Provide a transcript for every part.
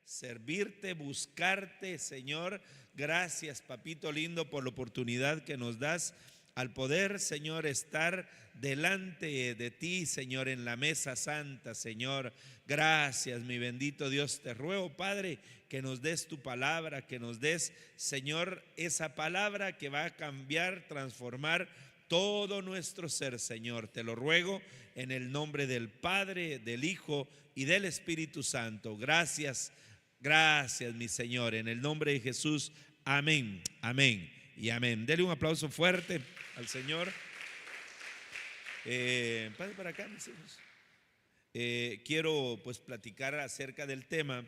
servirte, buscarte, Señor. Gracias, papito lindo, por la oportunidad que nos das al poder, Señor, estar delante de ti, Señor, en la mesa santa, Señor. Gracias, mi bendito Dios. Te ruego, Padre, que nos des tu palabra, que nos des, Señor, esa palabra que va a cambiar, transformar todo nuestro ser, Señor. Te lo ruego en el nombre del Padre, del Hijo y del Espíritu Santo. Gracias, gracias, mi Señor. En el nombre de Jesús, amén, amén y amén. Dele un aplauso fuerte al Señor. Pase para acá, mis hijos. Quiero pues platicar acerca del tema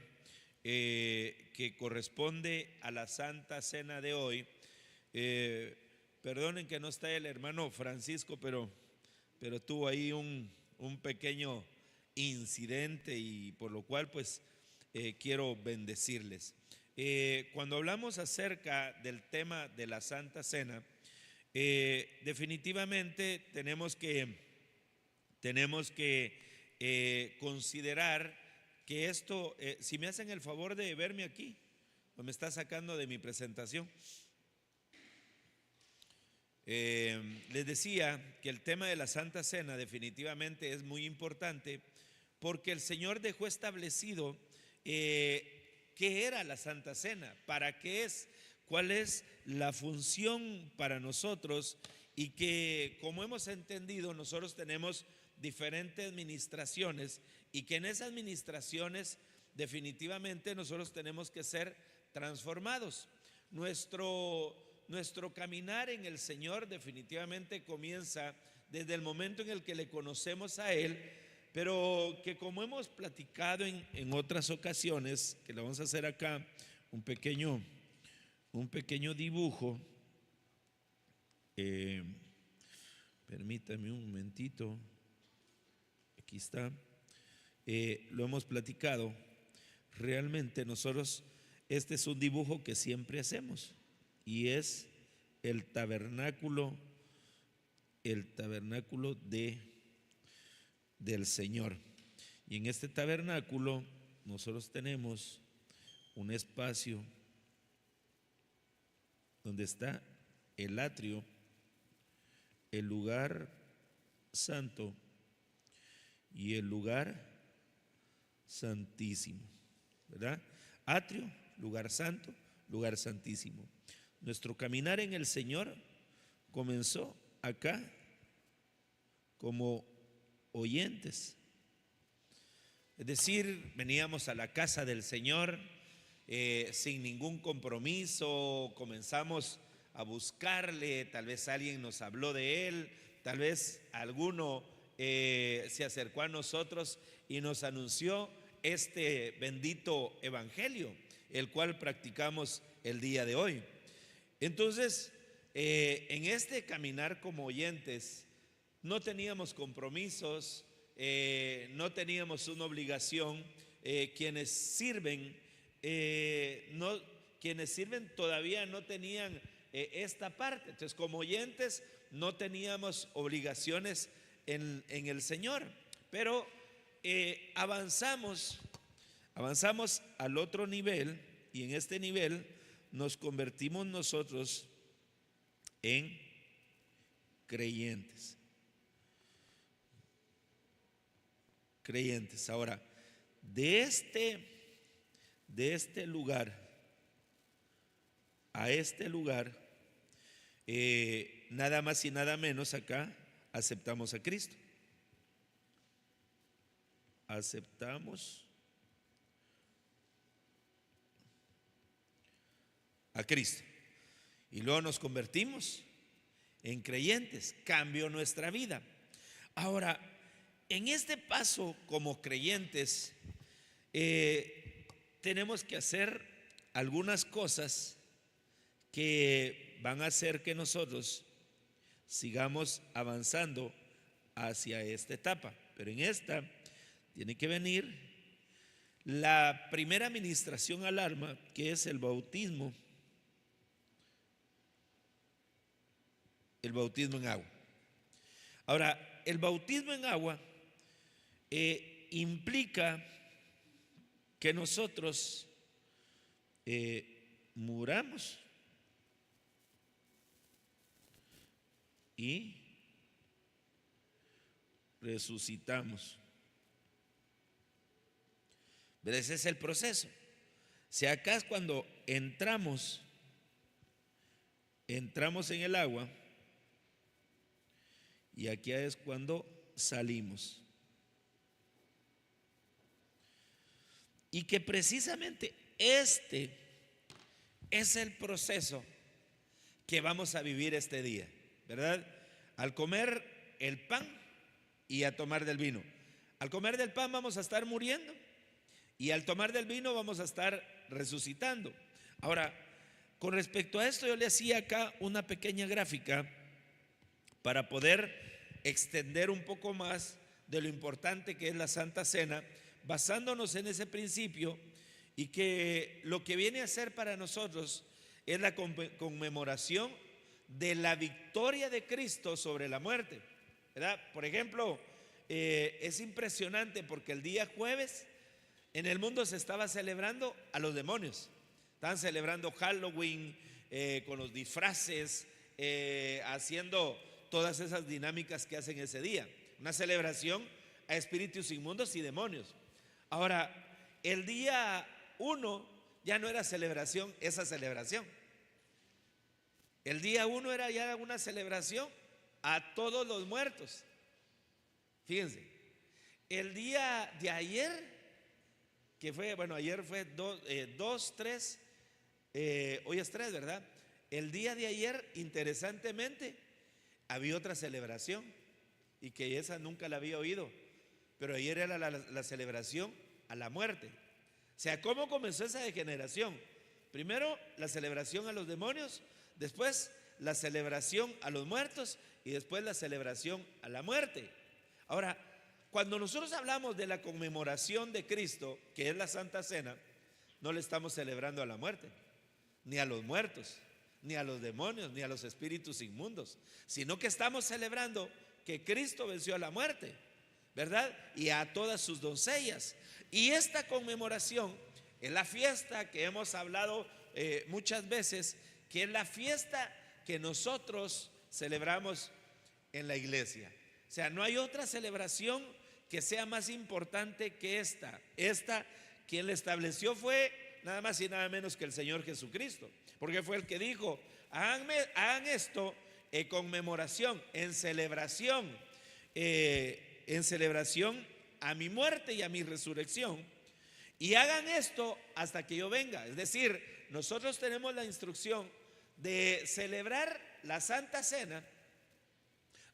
que corresponde a la Santa Cena de hoy. Perdonen que no está el hermano Francisco, pero tuvo ahí un pequeño incidente y por lo cual pues quiero bendecirles. Cuando hablamos acerca del tema de la Santa Cena, definitivamente tenemos que considerar que esto, si me hacen el favor de verme aquí, me está sacando de mi presentación. Les decía que el tema de la Santa Cena definitivamente es muy importante porque el Señor dejó establecido qué era la Santa Cena, para qué es, cuál es la función para nosotros, y que, como hemos entendido, nosotros tenemos diferentes administraciones y que en esas administraciones definitivamente nosotros tenemos que ser transformados. Nuestro caminar en el Señor definitivamente comienza desde el momento en el que le conocemos a Él, pero que, como hemos platicado en otras ocasiones, que le vamos a hacer acá un pequeño dibujo. Permítame un momentito. Aquí está. Lo hemos platicado. Realmente nosotros, este es un dibujo que siempre hacemos y es el tabernáculo del Señor. Y en este tabernáculo nosotros tenemos un espacio donde está el atrio, el lugar santo y el lugar santísimo, ¿verdad? Atrio, lugar santo, lugar santísimo. Nuestro caminar en el Señor comenzó acá como oyentes, es decir, veníamos a la casa del Señor sin ningún compromiso, comenzamos a buscarle, tal vez alguien nos habló de Él, tal vez alguno se acercó a nosotros y nos anunció este bendito evangelio, el cual practicamos el día de hoy. Entonces, en este caminar como oyentes, no teníamos compromisos, no teníamos una obligación. Quienes sirven todavía no tenían esta parte. Entonces, como oyentes, no teníamos obligaciones en el Señor, pero avanzamos al otro nivel, y en este nivel nos convertimos nosotros en creyentes. Ahora, de este lugar a este lugar, nada más y nada menos, acá aceptamos a Cristo. Aceptamos a Cristo y luego nos convertimos en creyentes. Cambió nuestra vida. Ahora, en este paso como creyentes, tenemos que hacer algunas cosas que van a hacer que nosotros sigamos avanzando hacia esta etapa. Pero en esta tiene que venir la primera administración al alma, que es el bautismo. El bautismo en agua. Ahora, el bautismo en agua implica que nosotros muramos y resucitamos. Pero ese es el proceso. Si acá es cuando entramos en el agua, y aquí es cuando salimos. Y que precisamente este es el proceso que vamos a vivir este día, ¿verdad? Al comer el pan y a tomar del vino. Al comer del pan vamos a estar muriendo y al tomar del vino vamos a estar resucitando. Ahora, con respecto a esto, yo le hacía acá una pequeña gráfica para poder extender un poco más de lo importante que es la Santa Cena, basándonos en ese principio, y que lo que viene a ser para nosotros es la conmemoración de la victoria de Cristo sobre la muerte, ¿verdad? Por ejemplo, es impresionante porque el día jueves en el mundo se estaba celebrando a los demonios. Estaban celebrando Halloween con los disfraces, haciendo todas esas dinámicas que hacen ese día. Una celebración a espíritus inmundos y demonios. Ahora, el día 1 ya no era celebración, esa celebración. El día 1 era ya una celebración a todos los muertos. Fíjense, el día de ayer, que fue, bueno, ayer fue 2, 3, hoy es 3, ¿verdad? El día de ayer, interesantemente, había otra celebración y que esa nunca la había oído, pero ayer era la celebración a la muerte. O sea, ¿cómo comenzó esa degeneración? Primero la celebración a los demonios, después la celebración a los muertos y después la celebración a la muerte. Ahora, cuando nosotros hablamos de la conmemoración de Cristo, que es la Santa Cena, no le estamos celebrando a la muerte, ni a los muertos, ni a los demonios, ni a los espíritus inmundos, sino que estamos celebrando que Cristo venció a la muerte, ¿verdad? Y a todas sus doncellas. Y esta conmemoración es la fiesta que hemos hablado muchas veces, que es la fiesta que nosotros celebramos en la iglesia. O sea, no hay otra celebración que sea más importante que esta. Esta, quien la estableció fue nada más y nada menos que el Señor Jesucristo, porque fue el que dijo: hagan esto en conmemoración, en celebración a mi muerte y a mi resurrección, y hagan esto hasta que yo venga. Es decir, nosotros tenemos la instrucción de celebrar la Santa Cena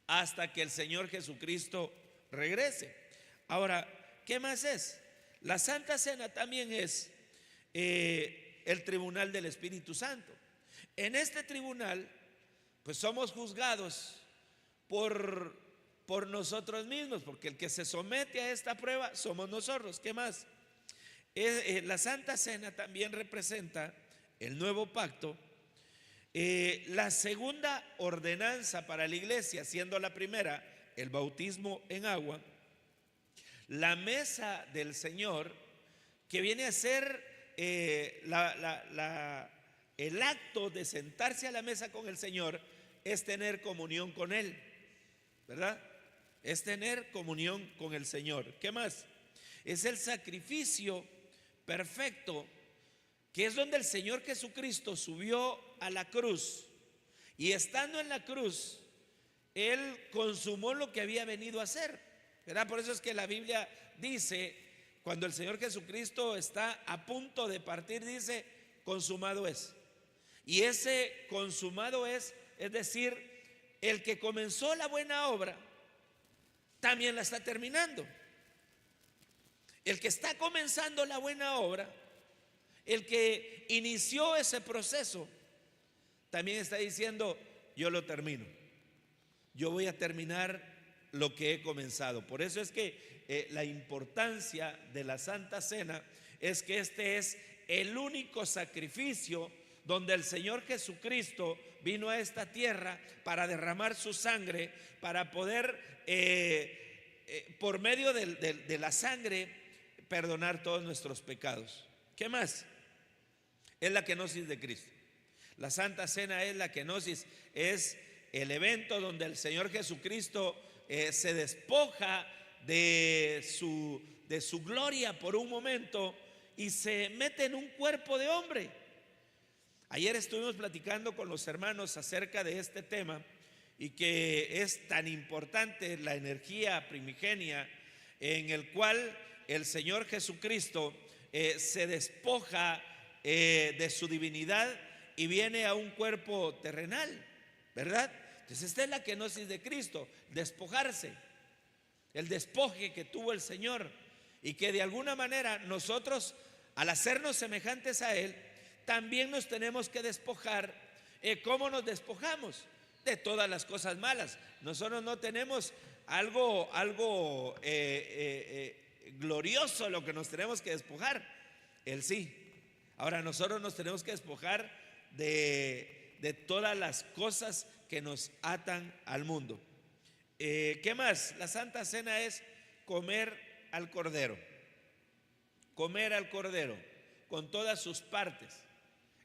hasta que el Señor Jesucristo regrese. Ahora, ¿qué más es? La Santa Cena también es el tribunal del Espíritu Santo. En este tribunal, pues somos juzgados por nosotros mismos, porque el que se somete a esta prueba somos nosotros. ¿Qué más? La Santa Cena también representa el nuevo pacto, la segunda ordenanza para la iglesia, siendo la primera el bautismo en agua, la mesa del Señor, que viene a ser el acto de sentarse a la mesa con el Señor, es tener comunión con Él, ¿verdad? Es tener comunión con el Señor. ¿Qué más? Es el sacrificio perfecto, que es donde el Señor Jesucristo subió a la cruz, y estando en la cruz Él consumó lo que había venido a hacer, ¿verdad? Por eso es que la Biblia dice, cuando el Señor Jesucristo está a punto de partir, dice: consumado es. Y ese consumado es decir, el que comenzó la buena obra también la está terminando. El que está comenzando la buena obra, el que inició ese proceso, también está diciendo: yo lo termino, yo voy a terminar lo que he comenzado. Por eso es que la importancia de la Santa Cena es que este es el único sacrificio donde el Señor Jesucristo vino a esta tierra para derramar su sangre, para poder por medio de la sangre perdonar todos nuestros pecados. ¿Qué más? Es la kenosis de Cristo. La Santa Cena es la kenosis, es el evento donde el Señor Jesucristo se despoja de su gloria por un momento y se mete en un cuerpo de hombre. Ayer estuvimos platicando con los hermanos acerca de este tema y que es tan importante la energía primigenia en el cual el Señor Jesucristo se despoja de su divinidad y viene a un cuerpo terrenal, ¿verdad? Entonces esta es la kenosis de Cristo, despojarse, el despoje que tuvo el Señor, y que de alguna manera nosotros, al hacernos semejantes a Él, también nos tenemos que despojar. ¿Cómo nos despojamos? De todas las cosas malas. Nosotros no tenemos algo glorioso lo que nos tenemos que despojar. Él sí. Ahora nosotros nos tenemos que despojar de todas las cosas que nos atan al mundo. ¿Qué más? La Santa Cena es comer al Cordero. Comer al Cordero con todas sus partes.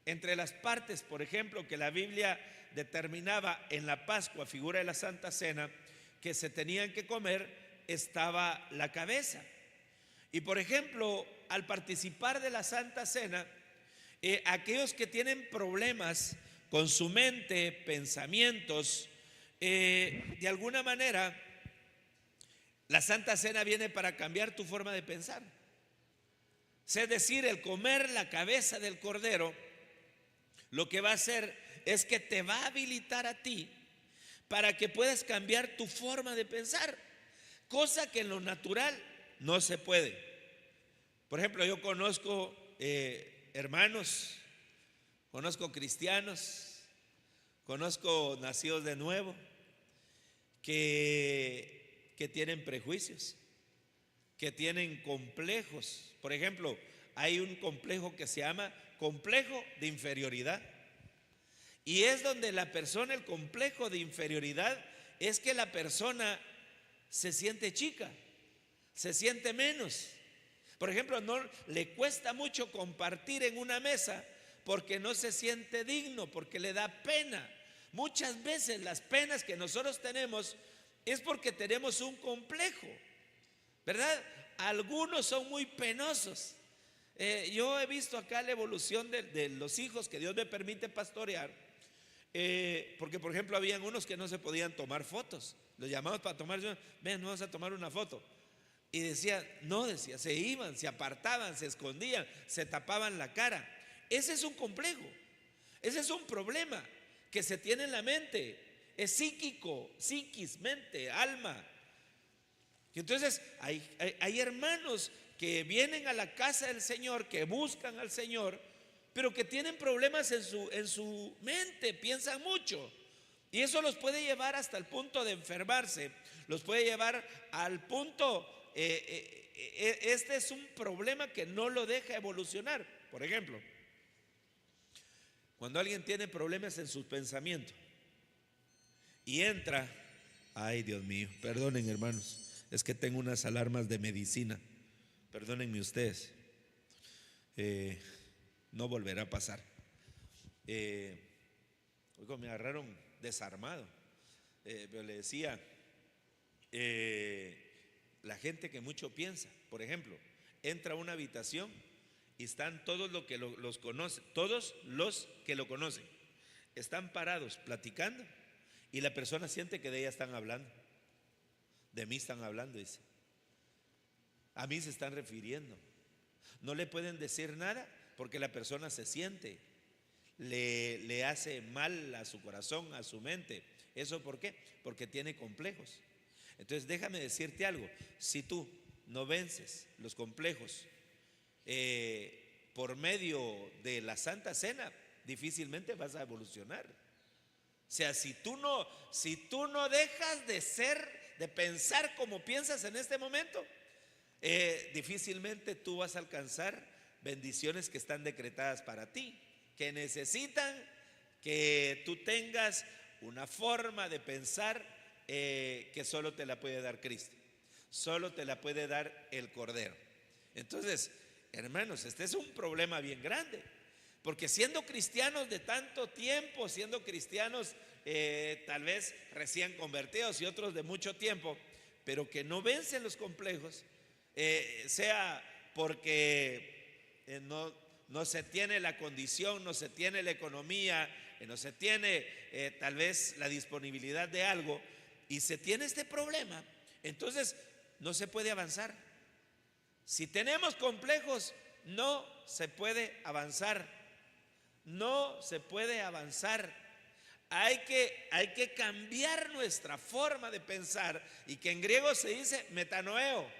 Entre las partes, por ejemplo, que la Biblia determinaba en la Pascua, figura de la Santa Cena, que se tenían que comer, estaba la cabeza. Y por ejemplo, al participar de la Santa Cena, aquellos que tienen problemas con su mente, pensamientos, de alguna manera, la Santa Cena viene para cambiar tu forma de pensar. Es decir, el comer la cabeza del Cordero, lo que va a hacer es que te va a habilitar a ti para que puedas cambiar tu forma de pensar, cosa que en lo natural no se puede. Por ejemplo, yo conozco hermanos, conozco cristianos, conozco nacidos de nuevo que tienen prejuicios, que tienen complejos. Por ejemplo, hay un complejo que se llama complejo de inferioridad. Y es donde la persona, el complejo de inferioridad, es que la persona se siente chica, se siente menos. Por ejemplo, no le cuesta mucho compartir en una mesa porque no se siente digno, porque le da pena. Muchas veces las penas que nosotros tenemos es porque tenemos un complejo, ¿verdad? Algunos son muy penosos. Yo he visto acá la evolución de los hijos que Dios me permite pastorear, porque por ejemplo habían unos que no se podían tomar fotos. Los llamamos para tomar, ven, vamos a tomar una foto. Y decía, no, decía, se iban, se apartaban, se escondían, se tapaban la cara. Ese es un complejo, ese es un problema que se tiene en la mente. Es psíquico, psiquis, mente, alma. Y entonces hay hermanos que vienen a la casa del Señor, que buscan al Señor, pero que tienen problemas en su mente, piensan mucho. Y eso los puede llevar hasta el punto de enfermarse, los puede llevar al punto, este es un problema que no lo deja evolucionar. Por ejemplo, cuando alguien tiene problemas en su pensamiento y entra, ay Dios mío, perdonen hermanos, es que tengo unas alarmas de medicina, perdónenme ustedes, no volverá a pasar. Oigo, me agarraron desarmado, pero le decía, la gente que mucho piensa, por ejemplo, entra a una habitación y están todos los que los conocen, todos los que lo conocen, están parados platicando y la persona siente que de ella están hablando, de mí están hablando, dice, a mí se están refiriendo. No le pueden decir nada porque la persona se siente, le hace mal a su corazón, a su mente. ¿Eso por qué? Porque tiene complejos. Entonces déjame decirte algo, si tú no vences los complejos por medio de la Santa Cena, difícilmente vas a evolucionar. O sea, si tú no dejas de pensar como piensas en este momento, difícilmente tú vas a alcanzar bendiciones que están decretadas para ti, que necesitan que tú tengas una forma de pensar que solo te la puede dar Cristo, solo te la puede dar el Cordero. Entonces, hermanos, este es un problema bien grande, porque siendo cristianos de tanto tiempo, siendo cristianos tal vez recién convertidos y otros de mucho tiempo, pero que no vencen los complejos, sea porque no se tiene la condición, no se tiene la economía, no se tiene tal vez la disponibilidad de algo, y se tiene este problema, entonces no se puede avanzar. Si tenemos complejos, no se puede avanzar. No se puede avanzar. Hay que cambiar nuestra forma de pensar, y que en griego se dice metanoeo.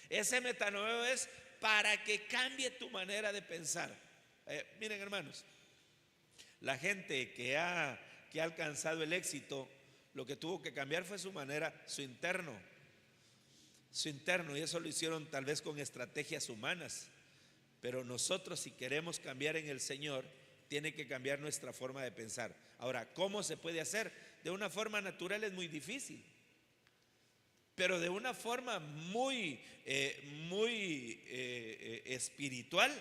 Ese metanoeo es para que cambie tu manera de pensar. Miren, hermanos, la gente que ha alcanzado el éxito, lo que tuvo que cambiar fue su manera, su interno, y eso lo hicieron tal vez con estrategias humanas. Pero nosotros, si queremos cambiar en el Señor, tiene que cambiar nuestra forma de pensar. Ahora, ¿cómo se puede hacer? De una forma natural es muy difícil, pero de una forma muy espiritual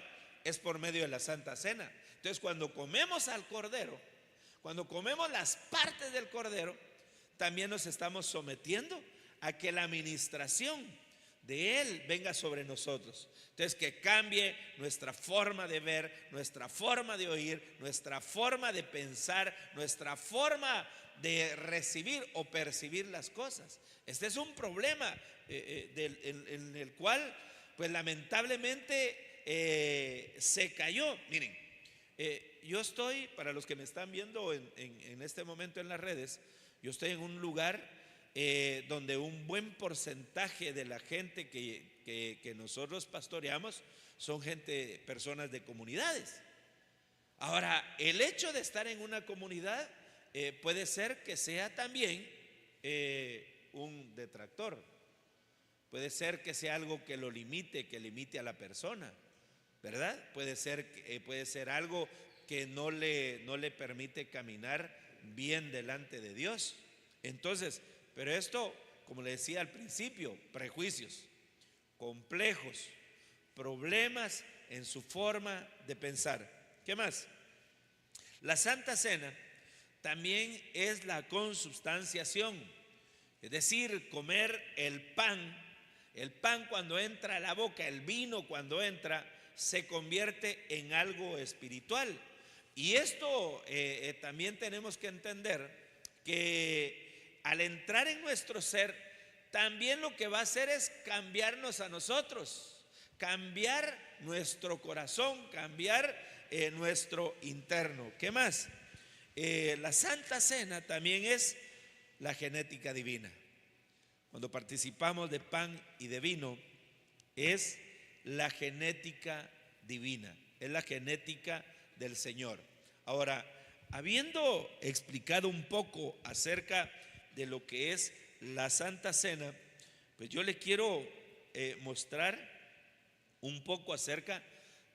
es por medio de la Santa Cena. Entonces, cuando comemos al Cordero, cuando comemos las partes del Cordero, también nos estamos sometiendo a que la administración de Él venga sobre nosotros. Entonces, que cambie nuestra forma de ver, nuestra forma de oír, nuestra forma de pensar, nuestra forma de recibir o percibir las cosas. Este es un problema en el cual, pues lamentablemente, se cayó. Miren, yo estoy, para los que me están viendo en este momento en las redes, yo estoy en un lugar donde un buen porcentaje de la gente que nosotros pastoreamos son personas de comunidades. Ahora, el hecho de estar en una comunidad puede ser que sea también un detractor, puede ser que sea algo que lo limite, que limite a la persona, ¿verdad? Puede ser algo que no le permite caminar bien delante de Dios. Entonces, pero esto, como le decía al principio, prejuicios, complejos, problemas en su forma de pensar. ¿Qué más? La Santa Cena también es la consubstanciación, es decir, comer el pan cuando entra a la boca, el vino cuando entra, se convierte en algo espiritual. Y esto también tenemos que entender que al entrar en nuestro ser, también lo que va a hacer es cambiarnos a nosotros, cambiar nuestro corazón, cambiar nuestro interno. ¿Qué más? La Santa Cena también es la genética divina. Cuando participamos de pan y de vino, es la genética divina, es la genética del Señor. Ahora, habiendo explicado un poco acerca de lo que es la Santa Cena, pues yo le quiero mostrar un poco acerca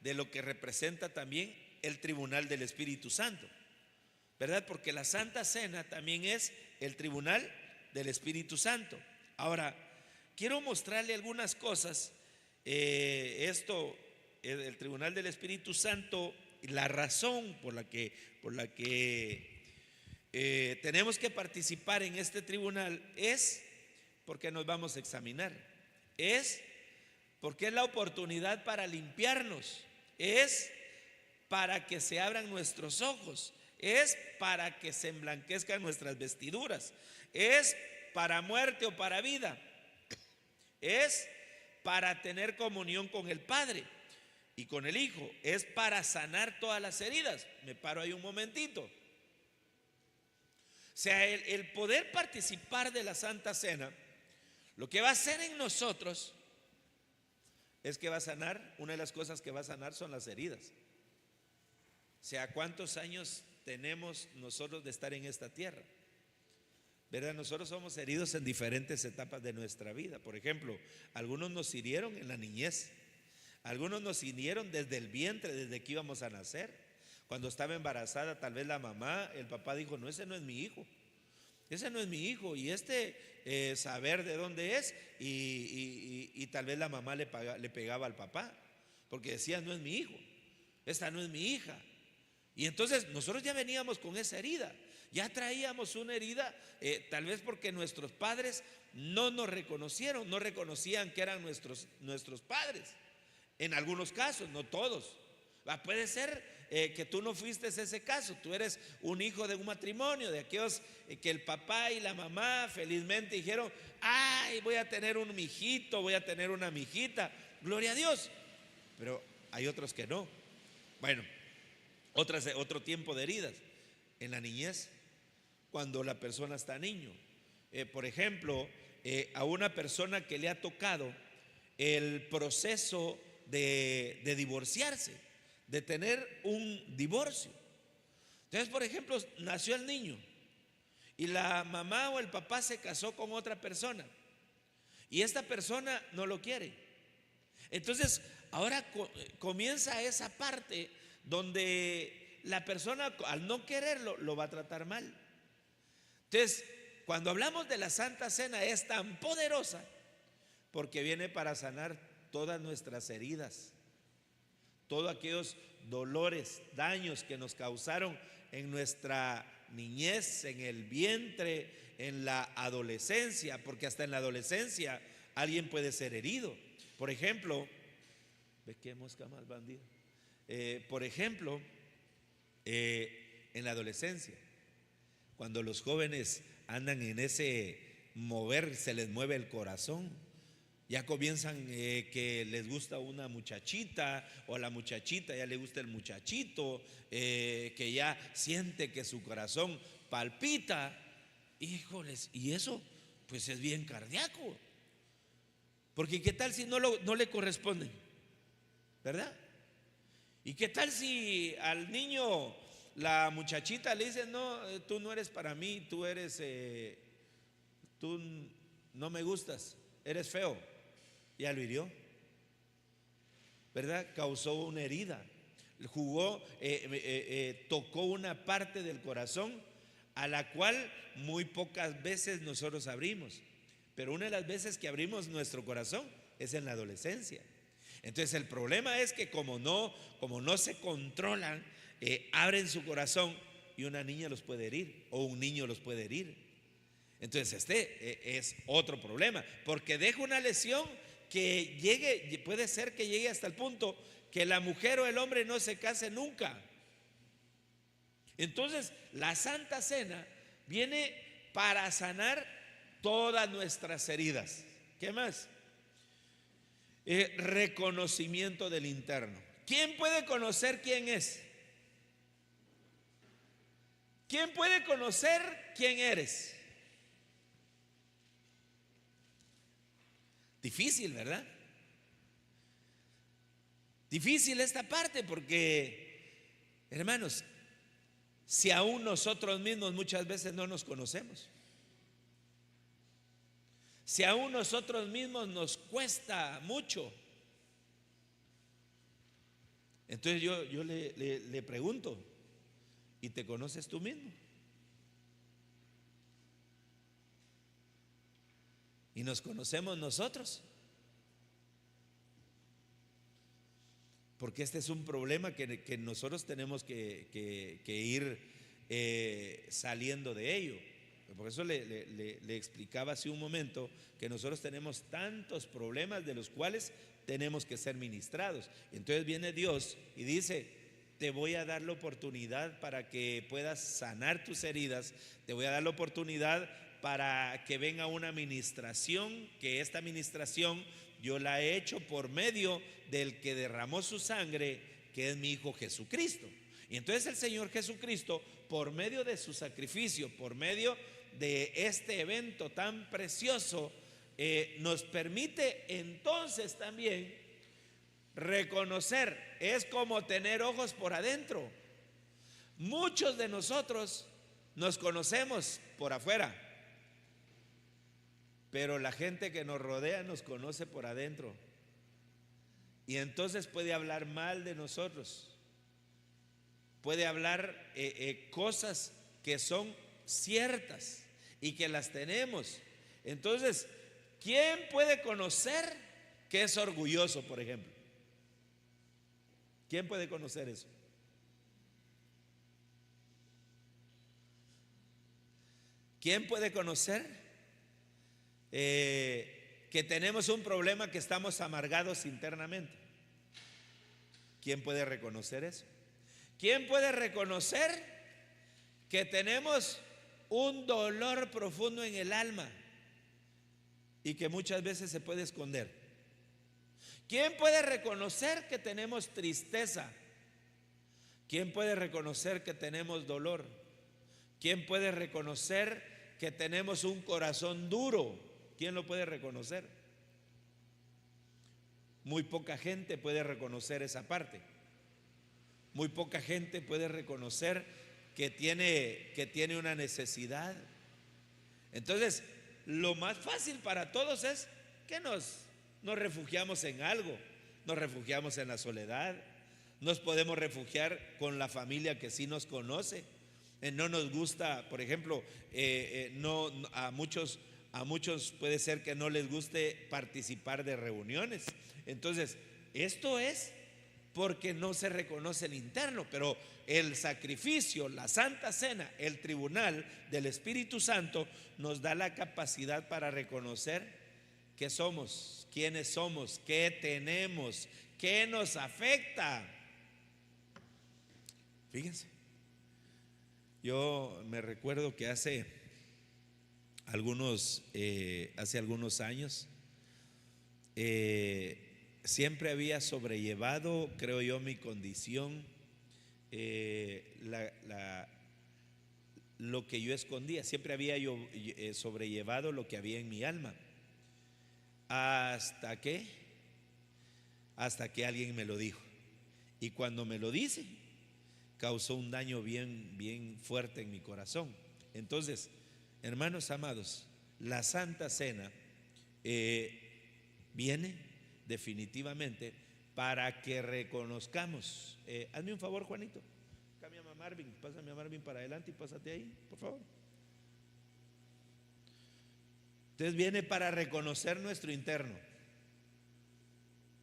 de lo que representa también el tribunal del Espíritu Santo, ¿verdad? Porque la Santa Cena también es el tribunal del Espíritu Santo. Ahora, quiero mostrarle algunas cosas. El tribunal del Espíritu Santo, la razón por la que tenemos que participar en este tribunal es porque nos vamos a examinar, es porque es la oportunidad para limpiarnos, es para que se abran nuestros ojos, es para que se emblanquezcan nuestras vestiduras, es para muerte o para vida, es para tener comunión con el Padre y con el Hijo, es para sanar todas las heridas. Me paro ahí un momentito. O sea, el poder participar de la Santa Cena, lo que va a hacer en nosotros es que va a sanar. Una de las cosas que va a sanar son las heridas. O sea, ¿cuántos años tenemos nosotros de estar en esta tierra? ¿Verdad? Nosotros somos heridos en diferentes etapas de nuestra vida. Por ejemplo, algunos nos hirieron en la niñez, algunos nos hirieron desde el vientre, desde que íbamos a nacer. Cuando estaba embarazada, tal vez la mamá, el papá dijo: no, ese no es mi hijo. ese no es mi hijo, y saber de dónde es, y tal vez la mamá le pegaba al papá, porque decía, no es mi hijo, esta no es mi hija. Y entonces nosotros ya veníamos con esa herida, ya traíamos una herida, tal vez porque nuestros padres no nos reconocieron, no reconocían que eran nuestros padres. En algunos casos, no todos. Puede ser que tú no fuiste ese caso, tú eres un hijo de un matrimonio, de aquellos que el papá y la mamá felizmente dijeron, ay, voy a tener un mijito, voy a tener una mijita, gloria a Dios. Pero hay otros que no. Bueno, otro tiempo de heridas en la niñez, cuando la persona está niño. Por ejemplo, a una persona que le ha tocado el proceso de divorciarse, de tener un divorcio. Entonces, por ejemplo, nació el niño y la mamá o el papá se casó con otra persona y esta persona no lo quiere. Entonces, ahora comienza esa parte donde la persona, al no quererlo, lo va a tratar mal. Entonces, cuando hablamos de la Santa Cena, es tan poderosa porque viene para sanar todas nuestras heridas, todos aquellos dolores, daños que nos causaron en nuestra niñez, en el vientre, en la adolescencia, porque hasta en la adolescencia alguien puede ser herido. Por ejemplo, ¿ve qué mosca más bandida? Por ejemplo, en la adolescencia, cuando los jóvenes andan en ese mover, se les mueve el corazón. Ya comienzan que les gusta una muchachita, o a la muchachita ya le gusta el muchachito, que ya siente que su corazón palpita. Híjoles, y eso pues es bien cardíaco, porque qué tal si no le corresponden, ¿verdad? Y qué tal si al niño la muchachita le dice, no, tú no eres para mí, tú no me gustas, eres feo. Ya lo hirió, ¿verdad? Causó una herida, tocó una parte del corazón a la cual muy pocas veces nosotros abrimos, pero una de las veces que abrimos nuestro corazón es en la adolescencia. Entonces el problema es que como no se controlan, abren su corazón y una niña los puede herir o un niño los puede herir. Entonces es otro problema, porque deja una lesión que puede ser que llegue hasta el punto que la mujer o el hombre no se case nunca. Entonces la Santa Cena viene para sanar todas nuestras heridas. ¿Qué más? Reconocimiento del interno. ¿Quién puede conocer quién es? ¿Quién puede conocer quién eres? Difícil, ¿verdad? Difícil esta parte porque, hermanos, si aún nosotros mismos muchas veces no nos conocemos, si aún nosotros mismos nos cuesta mucho, entonces yo le pregunto, ¿y te conoces tú mismo? ¿Y nos conocemos nosotros? Porque este es un problema que nosotros tenemos que ir saliendo de ello. Por eso le explicaba hace un momento que nosotros tenemos tantos problemas de los cuales tenemos que ser ministrados. Entonces viene Dios y dice, te voy a dar la oportunidad para que puedas sanar tus heridas, te voy a dar la oportunidad para que venga una ministración, que esta ministración yo la he hecho por medio del que derramó su sangre, que es mi Hijo Jesucristo. Y entonces el Señor Jesucristo, por medio de su sacrificio, por medio de este evento tan precioso, nos permite entonces también reconocer. Es como tener ojos por adentro. Muchos de nosotros nos conocemos por afuera, pero la gente que nos rodea nos conoce por adentro, y entonces puede hablar mal de nosotros, puede hablar cosas que son ciertas, y que las tenemos. Entonces, ¿quién puede conocer que es orgulloso, por ejemplo? ¿Quién puede conocer eso? ¿Quién puede conocer que tenemos un problema, que estamos amargados internamente? ¿Quién puede reconocer eso? ¿Quién puede reconocer que tenemos un dolor profundo en el alma y que muchas veces se puede esconder? ¿Quién puede reconocer que tenemos tristeza? ¿Quién puede reconocer que tenemos dolor? ¿Quién puede reconocer que tenemos un corazón duro? ¿Quién lo puede reconocer? Muy poca gente puede reconocer esa parte. Muy poca gente puede reconocer que tiene una necesidad. Entonces, lo más fácil para todos es que nos refugiamos en algo. Nos refugiamos en la soledad. Nos podemos refugiar con la familia que sí nos conoce. No nos gusta, por ejemplo, a muchos puede ser que no les guste participar de reuniones. Entonces, esto es porque no se reconoce el interno, pero el sacrificio, la Santa Cena, el tribunal del Espíritu Santo nos da la capacidad para reconocer qué somos, quiénes somos, qué tenemos, qué nos afecta. Fíjense, yo me recuerdo que hace algunos años siempre había sobrellevado, creo yo, mi condición, lo que yo escondía. Siempre había yo sobrellevado lo que había en mi alma. Hasta que alguien me lo dijo. Y cuando me lo dice, causó un daño bien fuerte en mi corazón. Entonces, hermanos amados, la Santa Cena viene definitivamente para que reconozcamos. Hazme un favor, Juanito, cámbiame a Marvin, pásame a Marvin para adelante y pásate ahí, por favor. Entonces viene para reconocer nuestro interno.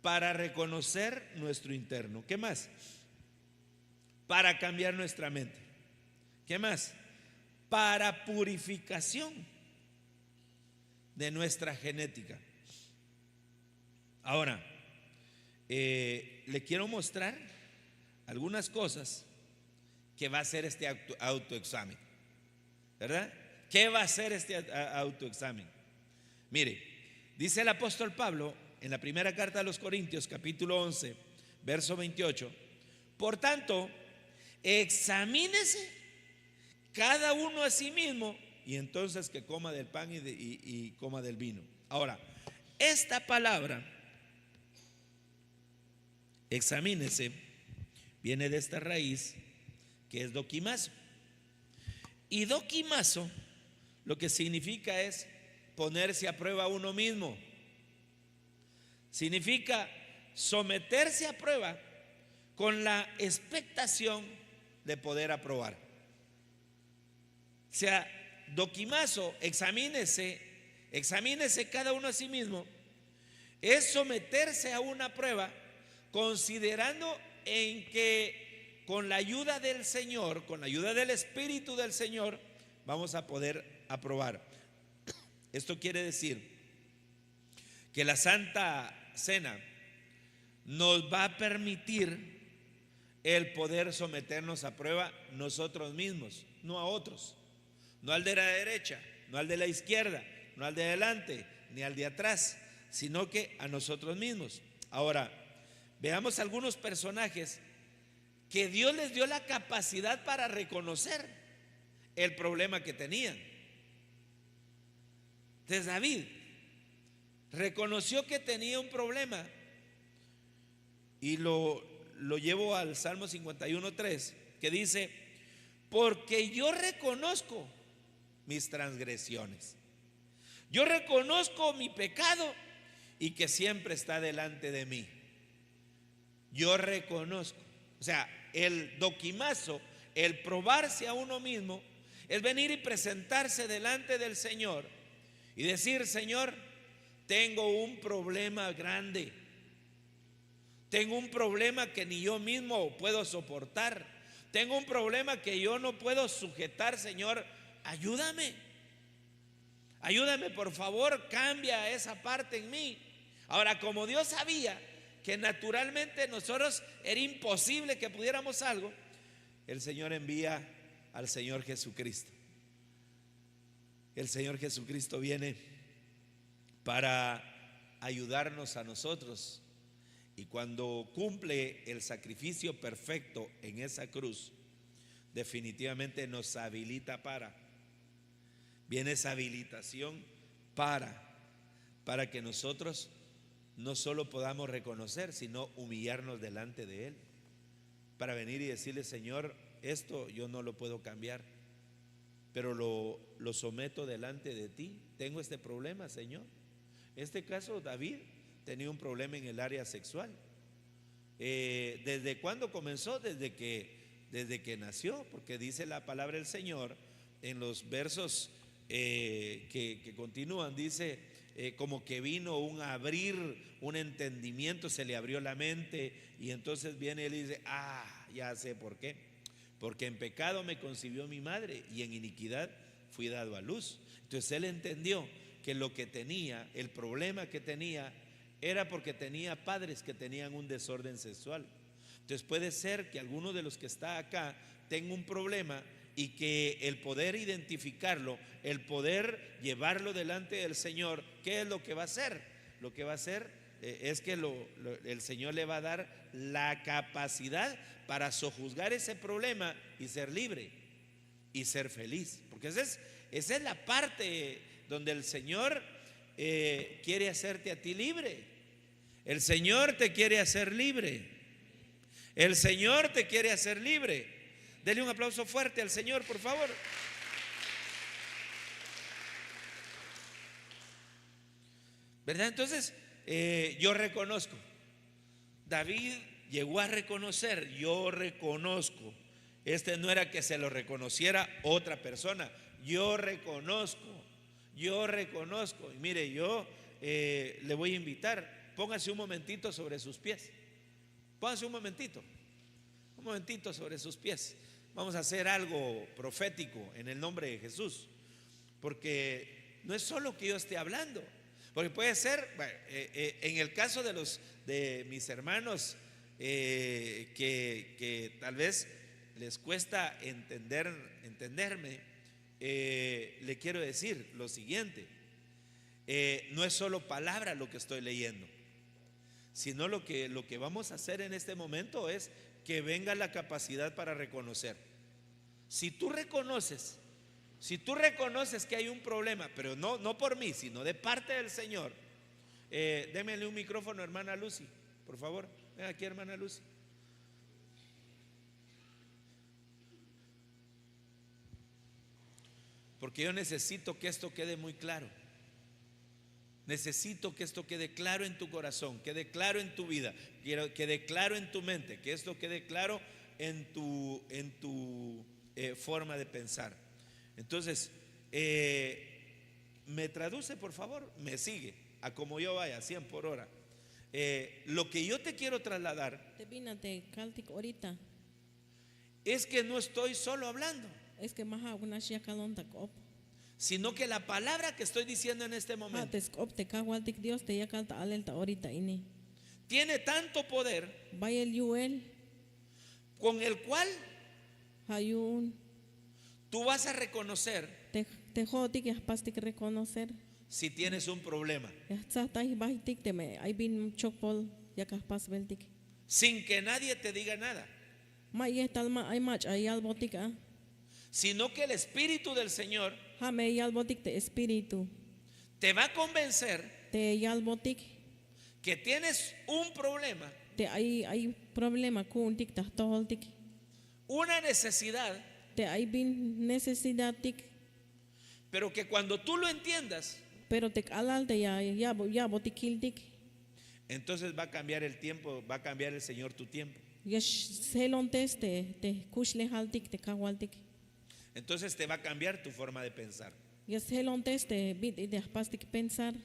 Para reconocer nuestro interno. ¿Qué más? Para cambiar nuestra mente. ¿Qué más? Para purificación de nuestra genética. Ahora, le quiero mostrar algunas cosas que va a hacer este autoexamen, ¿verdad? ¿Qué va a hacer este autoexamen? Mire, dice el apóstol Pablo en la primera carta a los Corintios, capítulo 11, verso 28: por tanto, examínese cada uno a sí mismo, y entonces que coma del pan y coma del vino. Ahora, esta palabra examínese viene de esta raíz que es dokimazo. Y dokimazo lo que significa es ponerse a prueba a uno mismo. Significa someterse a prueba con la expectación de poder aprobar. O sea, dokimazo, examínese cada uno a sí mismo, es someterse a una prueba considerando en que con la ayuda del Señor, con la ayuda del Espíritu del Señor, vamos a poder aprobar. Esto quiere decir que la Santa Cena nos va a permitir el poder someternos a prueba nosotros mismos, no a otros, no al de la derecha, no al de la izquierda, no al de adelante, ni al de atrás, sino que a nosotros mismos. Ahora, veamos algunos personajes que Dios les dio la capacidad para reconocer el problema que tenían. Entonces David reconoció que tenía un problema y lo llevo al Salmo 51:3, que dice: porque yo reconozco mis transgresiones, yo reconozco mi pecado y que siempre está delante de mí. Yo reconozco, o sea, el dokimazo, el probarse a uno mismo, Es venir y presentarse delante del Señor y decir: Señor, tengo un problema grande. Tengo un problema que ni yo mismo puedo soportar. Tengo un problema que yo no puedo sujetar. Señor, ayúdame. Ayúdame, por favor, cambia esa parte en mí. Ahora, como Dios sabía que naturalmente nosotros era imposible que pudiéramos algo, el Señor envía al Señor Jesucristo. El Señor Jesucristo viene para ayudarnos a nosotros. Y cuando cumple el sacrificio perfecto en esa cruz, definitivamente nos habilita viene esa habilitación para que nosotros no solo podamos reconocer, sino humillarnos delante de Él, para venir y decirle: Señor, esto yo no lo puedo cambiar, pero lo someto delante de ti. Tengo este problema, Señor. Este caso, David tenía un problema en el área sexual. ¿Desde cuándo comenzó? Desde que nació, porque dice la palabra del Señor en los versos que continúan, dice como que vino un abrir, un entendimiento, se le abrió la mente, y entonces viene él y dice: ya sé por qué. Porque en pecado me concibió mi madre y en iniquidad fui dado a luz. Entonces él entendió que lo que tenía, el problema que tenía, era porque tenía padres que tenían un desorden sexual. Entonces puede ser que alguno de los que está acá tenga un problema, y que el poder identificarlo, el poder llevarlo delante del Señor, ¿qué es lo que va a hacer? Lo que va a hacer es que el Señor le va a dar la capacidad para sojuzgar ese problema y ser libre y ser feliz. Porque esa es la parte donde el Señor quiere hacerte a ti libre. El Señor te quiere hacer libre. El Señor te quiere hacer libre. Dele un aplauso fuerte al Señor, por favor. ¿Verdad? Entonces, yo reconozco. David llegó a reconocer: yo reconozco. No era que se lo reconociera otra persona. Yo reconozco. Y mire, yo le voy a invitar: póngase un momentito sobre sus pies. Póngase un momentito sobre sus pies. Vamos a hacer algo profético en el nombre de Jesús, porque no es solo que yo esté hablando, porque puede ser, en el caso de mis hermanos que tal vez les cuesta entenderme, le quiero decir lo siguiente: no es solo palabra lo que estoy leyendo, sino lo que vamos a hacer en este momento es que venga la capacidad para reconocer. Si tú reconoces que hay un problema, pero no por mí, sino de parte del Señor, démele un micrófono a hermana Lucy, por favor. Ven aquí, hermana Lucy. Porque yo necesito que esto quede muy claro. Necesito que esto quede claro en tu corazón, quede claro en tu vida, quede claro en tu mente, que esto quede claro en tu forma de pensar. Entonces, me traduce, por favor, me sigue a como yo vaya, 100 por hora. Lo que yo te quiero trasladar es que no estoy solo hablando, sino que la palabra que estoy diciendo en este momento tiene tanto poder con el cual tú vas a reconocer si tienes un problema, sin que nadie te diga nada, sino que el Espíritu del Señor te va a convencer que tienes un problema, una necesidad, pero que cuando tú lo entiendas, entonces va a cambiar el tiempo, va a cambiar el Señor tu tiempo. Entonces te va a cambiar tu forma de pensar. Ja silloin teste bit ide pastik pensar.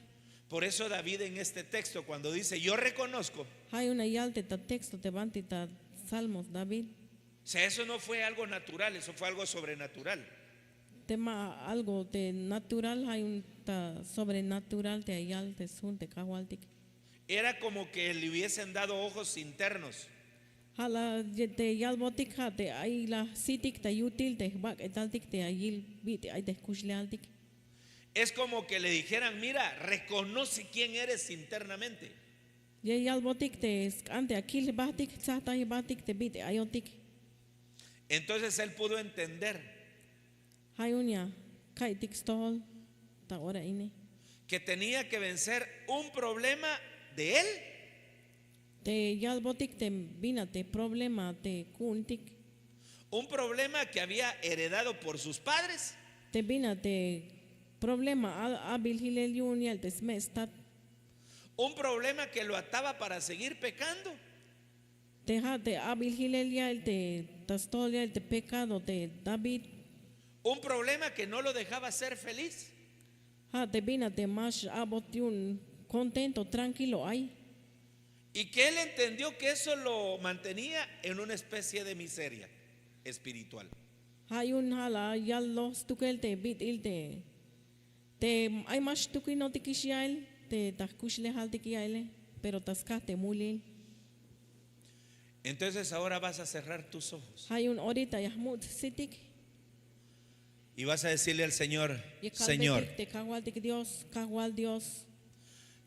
Por eso David en este texto cuando dice yo reconozco, Hay una yalte ta texto te vantita Salmos David. o sea, eso no fue algo natural, eso fue algo sobrenatural. Tema algo de natural hay un ta sobrenatural te yalte sun te kawaltik. Era como que le hubiesen dado ojos internos. Hala te yalbotik ha te ay la sitik te yutil te bak etaltik te ayil bit ay te kushlealtik. Es como que le dijeran, mira, reconoce quién eres internamente. Ya yalbotik te ante akil batik tsata batik te bit ayotik. Entonces él pudo entender Hayunya kaitik stol ta ora ini. que tenía que vencer un problema de él Te yalbotik te bina te problema te kuntik. un problema que había heredado por sus padres, Te bina te problema abil hilel yunial te smestat. un problema que lo ataba para seguir pecando, Te ha te abil hilel yal te tastol yal te pecado te David. un problema que no lo dejaba ser feliz. Ha te bina te mas abotiun contento tranquilo ay. Y que él entendió que eso lo mantenía en una especie de miseria espiritual. Hayun hala yal los tukel te bit il te ay mas tuki no tikisyail te taskushle hal tikiyaile pero taskate mulil. Entonces ahora vas a cerrar tus ojos Hayun ahorita yahmut sitik y vas a decirle al Señor, y Señor, te kawal tik Dios kawal Dios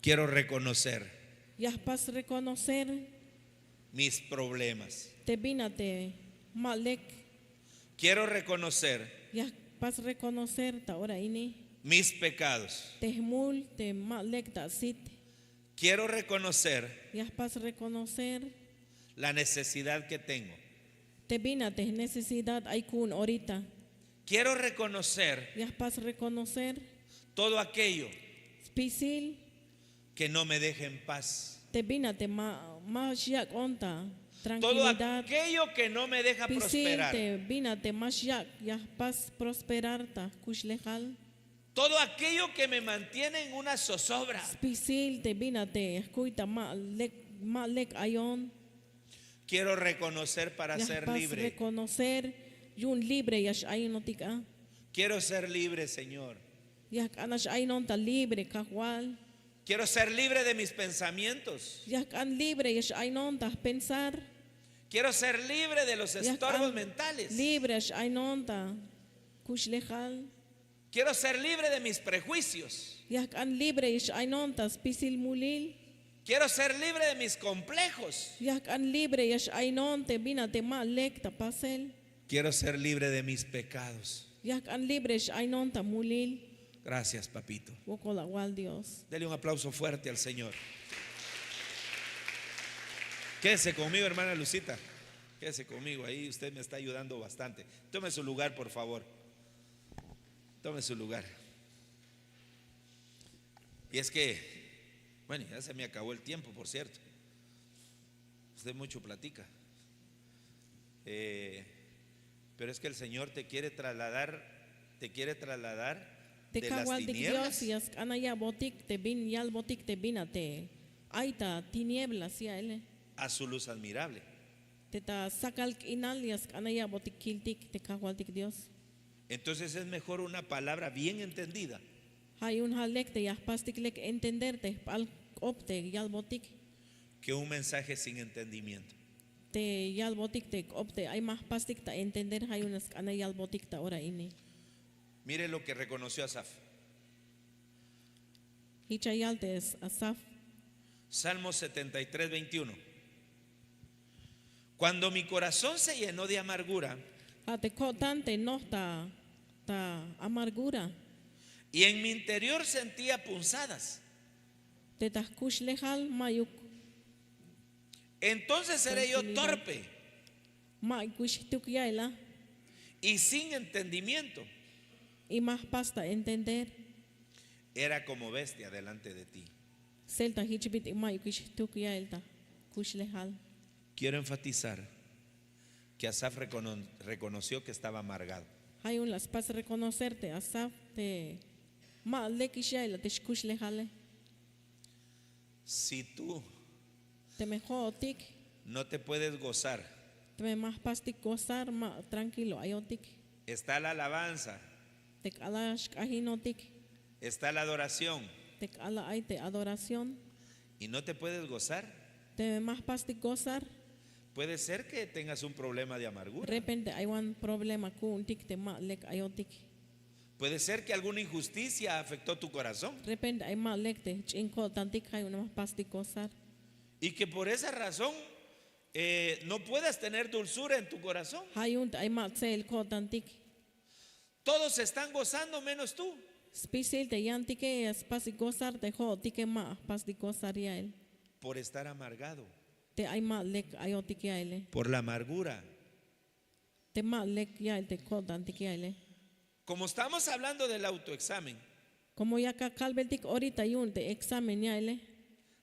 quiero reconocer yahpas reconocer mis problemas. te bina te malek Quiero reconocer yahpas reconocer ta ora ini mis pecados. te mul te malek ta sit Quiero reconocer yahpas reconocer la necesidad que tengo. te bina te necesidad ay kun ahorita Quiero reconocer yahpas reconocer todo aquello spisil que no me deje en paz. te bina te yak onta Todo tranquilidad aquello que no me deja pisil prosperar. te bina te yak yahpas prosperar ta kushlehal Todo aquello que me mantiene en una zozobra. pisil te bina te escuita malek ayon Quiero reconocer para ser yahpas libre. reconocer yun libre yash aynotika Quiero ser libre, Señor. yak anash aynon ta libre kahwal Quiero ser libre de mis pensamientos. yak an libre yash aynon ta pensar Quiero ser libre de los yak estorbos an mentales. libre yash aynon ta kushlehal Quiero ser libre de mis prejuicios. yak an libre yash aynon ta spisil mulil Quiero ser libre de mis complejos. yak an libre yash aynon te bina te malek ta pasel Quiero ser libre de mis pecados. yak an libre yash aynon ta mulil Gracias, papito. wokola wal Dios. Dele un aplauso fuerte al Señor. Quédese conmigo, hermana Lucita. Quédese conmigo, ahí usted me está ayudando bastante. Tome su lugar, por favor. Tome su lugar. Y es que, bueno, ya se me acabó el tiempo, por cierto. Usted mucho platica. Pero es que el Señor te quiere trasladar Te de las kawal dik Dios tinieblas yas anaya botik te bin yal botik te bina te aita tinieblas ya ele a su luz admirable. te ta sakal inal yas anaya botik kiltik te kawal dik Dios. Entonces es mejor una palabra bien entendida Hay un halek te yas pastik lek entender te pal opte yal botik que un mensaje sin entendimiento. te yal botik te opte hay más pastik ta entender hay unas anaya botik ta ora ini. Mire lo que reconoció Asaf. Hicha yal te es asaf Salmo 73, 21. Cuando mi corazón se llenó de amargura ha te tante no ta amargura y en mi interior sentía punzadas, te tas kushlehal mayuk entonces seré yo Tranquilidad. torpe may kushtuk yaila y sin entendimiento. y más pasta entender Era como bestia delante de ti. selta hichbit may kushtuk yailta kushlehal. Quiero enfatizar que Asaf reconoció que estaba amargado. Hay un las pas reconocerte, asaf te ma le kishaila te shkush le jale. Si tú Te mejor tik, no te puedes gozar, te me más pastik gozar ma tranquilo ayotik. está la alabanza, Te alash kahinotik, está la adoración, te ala ay te adoración. y no te puedes gozar, Te me más pastik gozar. puede ser que tengas un problema de De amargura. repente hay un problema con tik te ma lek ayotik. Puede ser que alguna injusticia afectó tu corazón De repente hay ma lek te chinko tantik hay una más pastik gozar. y que por esa razón no puedas tener dulzura en tu corazón. Hay un hay ma tsel ko tantik. Todos están gozando menos tú. Spisil te yantike es pastik gozar te ho tike ma pastik gozar ya él. Por estar amargado, Te hay ma lek ayotik ya él. por la amargura. Te ma lek ya él te ko tantik ya él. Como estamos hablando del autoexamen, Como ya ka kalbetik ahorita yun te examen ya él.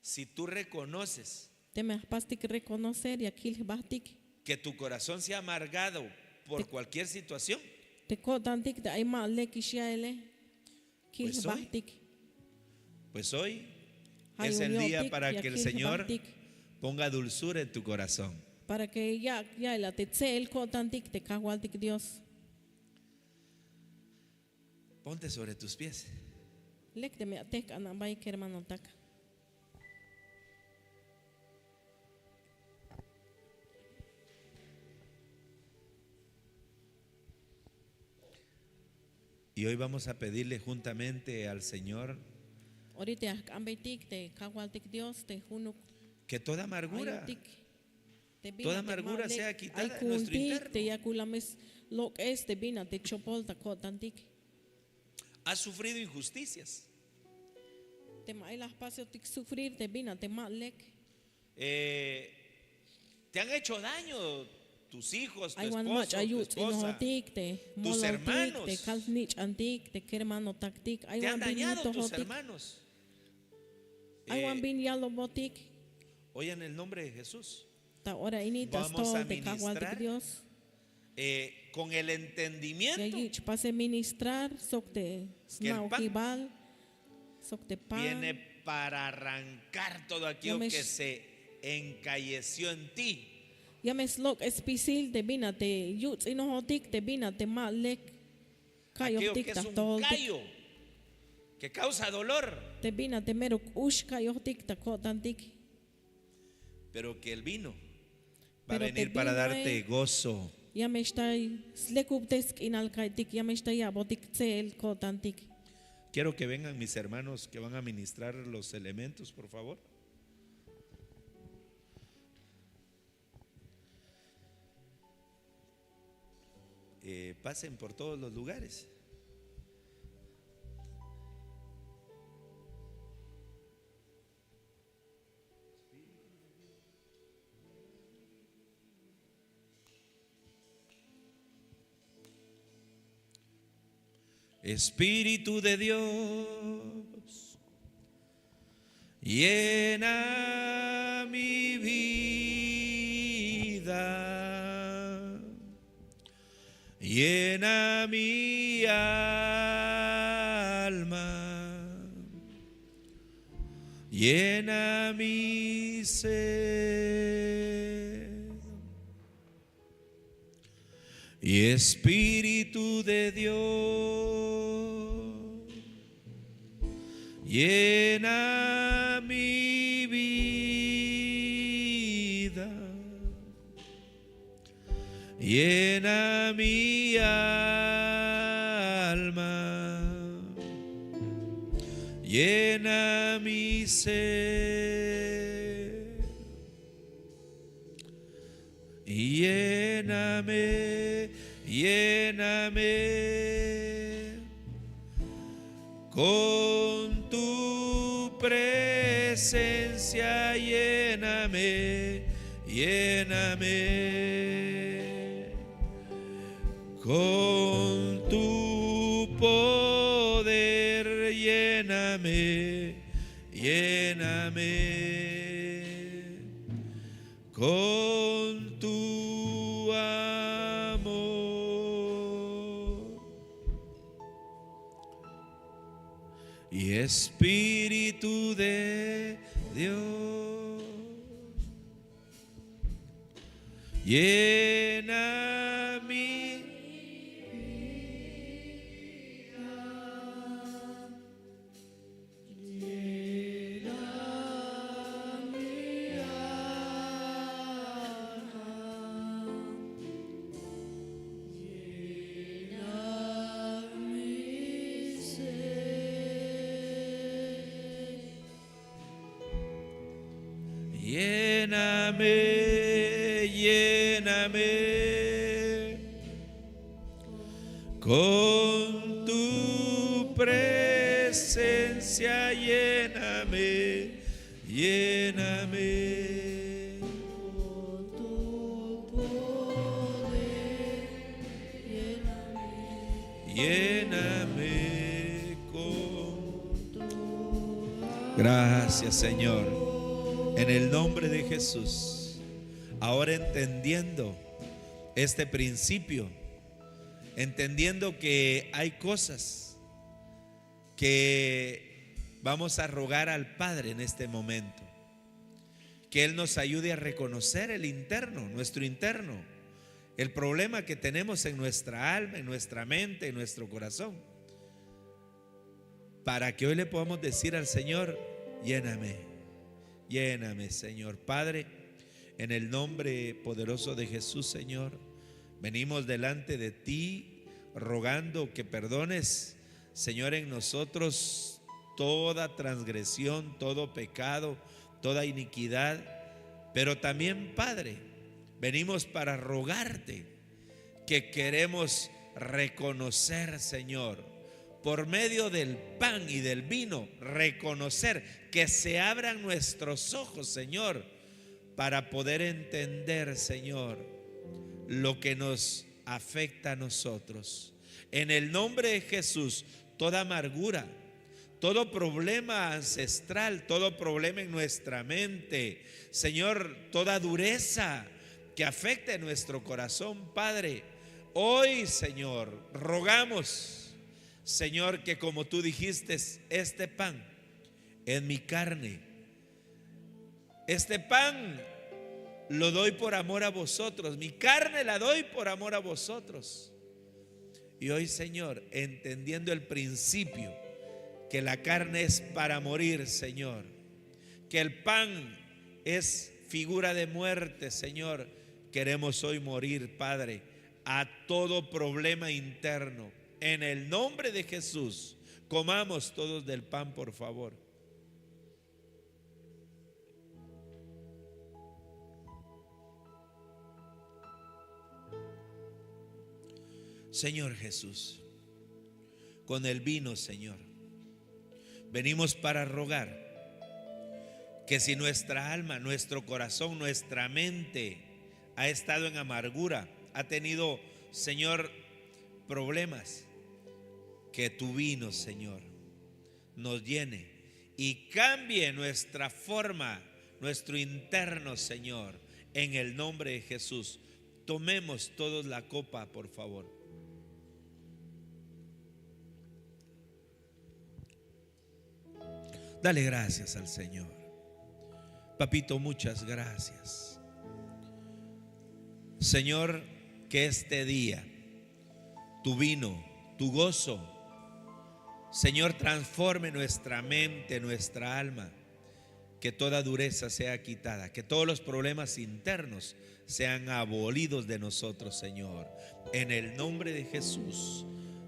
si tú reconoces Te me pastik reconocer y aquí bastik. que tu corazón se ha amargado por cualquier situación, Te ko tantik te hay ma lek ya él. Kil Pues hoy, bastik. pues hoy Hay es un el día yotik para y que el aquí Señor bastik. ponga dulzura en tu corazón. Para que ya la te tsel ko tantik te kawaltik Dios. Ponte sobre tus pies. Lek te me atek anabay que hermano taka. Y hoy vamos a pedirle juntamente al Señor Ahorita ambetik te kawaltik Dios te junuk que toda amargura, ayotik. Te toda amargura sea quitada de nuestro Te interno. yakulames lo que es te bina te chopol ta ko tantik. Has sufrido injusticias. Te ma el espacio tik sufrir te bina te ma lek. Te han hecho daño tus hijos, tu I want esposo, much tu ayut esposa. inotik te tus molotik hermanos. te kalnich antik te kermano taktik. I Te han want bin dañado tus yutohotik. hermanos. I want bin yalo botik. Hoy en el nombre de Jesús, Ta ora ini ta Vamos a stol te kawaltik ministrar Dios. con el Ya entendimiento, yich pase ministrar sok te Que el pan snaukibal sok te pan. viene para arrancar todo aquello me- que se encalleció en ti. Ya me slok espisil te bina te yuts inohotik te bina te ma lek. Aquello Kayotik que es ta un tol callo que causa dolor, te bina te meruk ush kayotik ta ko tantik. pero que el vino va a Pero te venir para vino, darte gozo. Ya me estai slekup tesk inalkaitik ya me estai abotik tsel ko tantik. Quiero que vengan mis hermanos que van a ministrar los elementos, por favor. Pasen por todos los lugares. Espíritu de Dios, llena mi vida, llena mi alma, llena mi ser. Y Espíritu de Dios, llena mi vida, llena mi alma, llena mi ser, y lléname, lléname con tu presencia, lléname, lléname con tu poder, lléname, lléname con tu amor. y Espíritu de Dios. Llena mi lléname, lléname con tu presencia, lléname, lléname con tu poder, lléname con tu... Gracias, Señor. En el nombre de Jesús, ahora entendiendo este principio, entendiendo que hay cosas que vamos a rogar al Padre en este momento, que Él nos ayude a reconocer el interno, nuestro interno, el problema que tenemos en nuestra alma, en nuestra mente, en nuestro corazón, para que hoy le podamos decir al Señor: lléname. Lléname, Señor. Padre, en el nombre poderoso de Jesús, Señor, venimos delante de ti rogando que perdones, Señor, en nosotros toda transgresión, todo pecado, toda iniquidad. Pero también, Padre, venimos para rogarte que queremos reconocer, Señor, por medio del pan y del vino, reconocer, que se abran nuestros ojos, Señor, para poder entender, Señor, lo que nos afecta a nosotros. En el nombre de Jesús, toda amargura, todo problema ancestral, todo problema en nuestra mente, Señor, toda dureza que afecte nuestro corazón, Padre, hoy, Señor, rogamos, Señor, que como tú dijiste, este pan es mi carne. Este pan lo doy por amor a vosotros. Mi carne la doy por amor a vosotros. Y hoy, Señor, entendiendo el principio que la carne es para morir, Señor, que el pan es figura de muerte, Señor, queremos hoy morir, Padre, a todo problema interno. En el nombre de Jesús, comamos todos del pan, por favor. Señor Jesús, con el vino, Señor, venimos para rogar que si nuestra alma, nuestro corazón, nuestra mente ha estado en amargura, ha tenido, Señor, problemas, que tu vino, Señor, nos llene y cambie nuestra forma, nuestro interno, Señor, en el nombre de Jesús. Tomemos todos la copa, por favor. Dale gracias al Señor. Papito, muchas gracias. Señor, que este día tu vino, tu gozo, Señor, transforme nuestra mente, nuestra alma, que toda dureza sea quitada, que todos los problemas internos sean abolidos de nosotros, Señor. En el nombre de Jesús,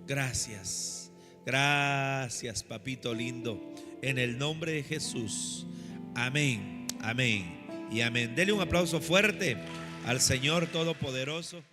gracias, gracias, papito lindo. En el nombre de Jesús, amén, amén y amén. Dele un aplauso fuerte al Señor Todopoderoso.